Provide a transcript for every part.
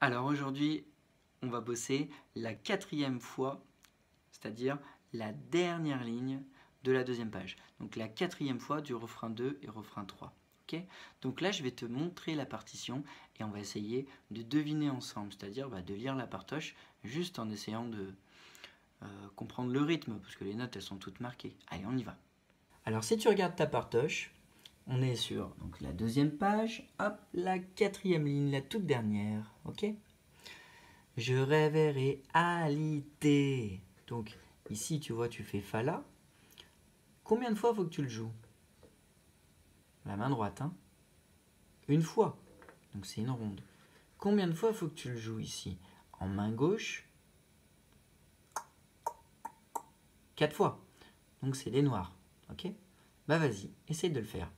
Alors aujourd'hui, on va bosser la 4e fois, c'est-à-dire la dernière ligne de la 2e page. Donc la 4e fois du refrain 2 et refrain 3. Okay, donc là, je vais te montrer la partition et on va essayer de deviner ensemble, c'est-à-dire de lire la partoche juste en essayant de comprendre le rythme, parce que les notes, elles sont toutes marquées. Allez, on y va. Alors si tu regardes ta partoche, on est sur donc, la 2e page, hop, la 4e ligne, la toute dernière, ok? Je rêverai alité. Donc ici, tu vois, tu fais fa la. Combien de fois faut que tu le joues? La main droite, hein? Une fois. Donc c'est une ronde. Combien de fois faut que tu le joues ici? En main gauche, 4 fois. Donc c'est des noirs, ok? Bah vas-y, essaye de le faire.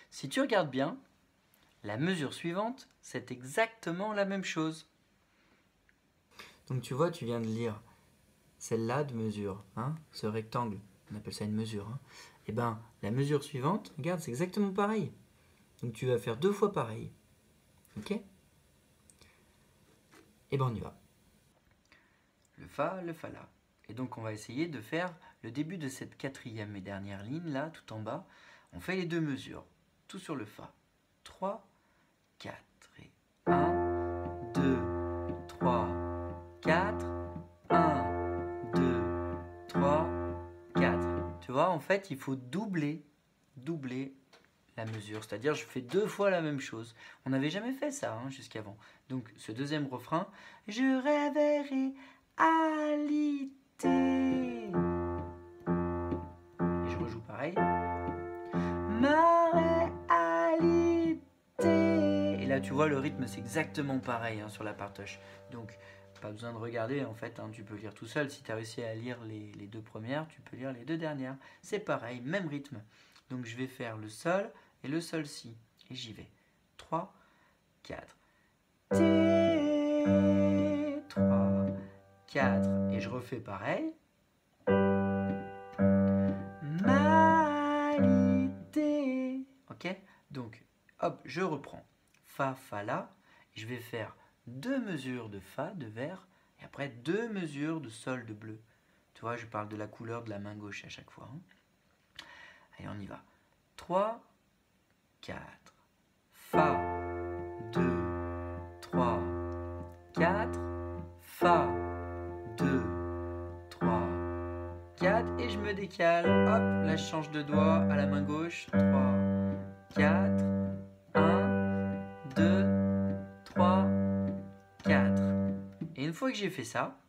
Si tu regardes bien, la mesure suivante, c'est exactement la même chose. Donc tu vois, tu viens de lire celle-là de mesure, hein, ce rectangle, on appelle ça une mesure. Hein. Et bien, la mesure suivante, regarde, c'est exactement pareil. Donc tu vas faire 2 fois pareil. Ok? Et bien on y va. Le fa la. Et donc on va essayer de faire le début de cette 4e et dernière ligne là, tout en bas. On fait les 2 mesures, tout sur le fa. 3, 4 et 1, 2, 3, 4, 1, 2, 3, 4. Tu vois, en fait, il faut doubler la mesure. C'est-à-dire, je fais 2 fois la même chose. On n'avait jamais fait ça hein, jusqu'avant. Donc, ce deuxième refrain, je rêverai alité. Et je rejoue pareil. Ma réalité. Et là, tu vois, le rythme, c'est exactement pareil hein, sur la partoche. Donc, pas besoin de regarder, en fait, hein, tu peux lire tout seul. Si tu as réussi à lire les 2 premières, tu peux lire les 2 dernières. C'est pareil, même rythme. Donc, je vais faire le sol et le sol si. Et j'y vais. 3, 4. T, 3, 4. Et je refais pareil. Malité. Ok? Donc, hop, je reprends. Fa, fa, la. Et je vais faire 2 mesures de fa, de vert. Et après 2 mesures de sol, de bleu. Tu vois, je parle de la couleur de la main gauche à chaque fois. Hein. Allez, on y va. 3, 4. Fa, 2, 3, 4. Fa, 2, 3, 4. Et je me décale. Hop, là je change de doigt à la main gauche. 3, 4. 1, 2, 3, 4. Et une fois que j'ai fait ça,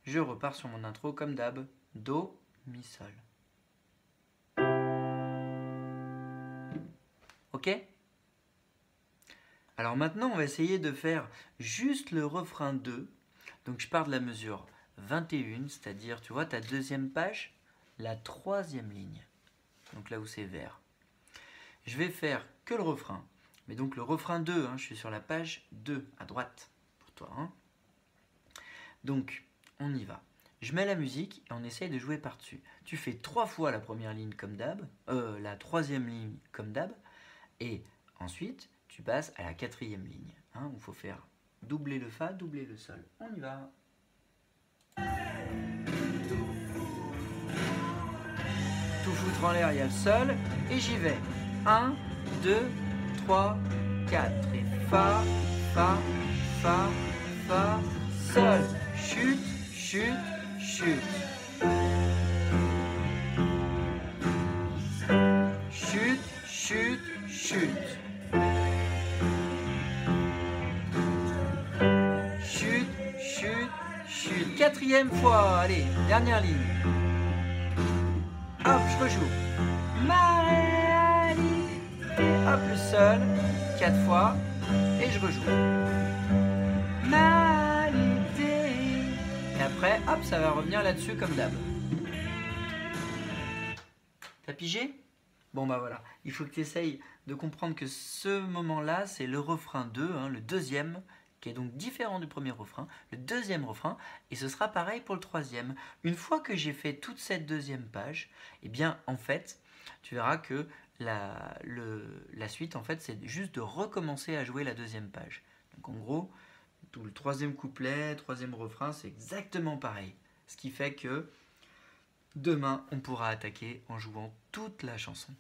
je repars sur mon intro comme d'hab. Do, mi, sol. Ok? Alors maintenant, on va essayer de faire juste le refrain 2. Donc je pars de la mesure 21, c'est-à-dire, tu vois, ta 2e page, la 3e ligne. Donc là où c'est vert. Je vais faire que le refrain. Mais donc le refrain 2, hein, je suis sur la page 2, à droite, pour toi. Hein. Donc, on y va. Je mets la musique et on essaye de jouer par-dessus. Tu fais 3 fois la première ligne comme d'hab, la 3e ligne comme d'hab, et ensuite, tu passes à la 4e ligne. Hein, où il faut faire doubler le fa, doubler le sol. On y va. Tout foutre en l'air, il y a le sol, et j'y vais. 1, 2, 3, 4. Et fa, fa, fa, fa, sol. Chute, chute, chute. Chute, chute, chute. Chute, chute, chute. 4e fois, allez, dernière ligne. Hop, je rejoue. Ma réalité. Hop, le sol, 4 fois, et je rejoue. Ma réalité. Et après, hop, ça va revenir là-dessus comme d'hab. T'as pigé? Bon bah voilà, il faut que tu essayes de comprendre que ce moment-là, c'est le refrain 2, hein, le 2e, qui est donc différent du premier refrain, le deuxième refrain, et ce sera pareil pour le troisième. Une fois que j'ai fait toute cette deuxième page, eh bien en fait, tu verras que la suite, en fait, c'est juste de recommencer à jouer la deuxième page. Donc en gros, tout le troisième couplet, troisième refrain, c'est exactement pareil. Ce qui fait que demain, on pourra attaquer en jouant toute la chanson.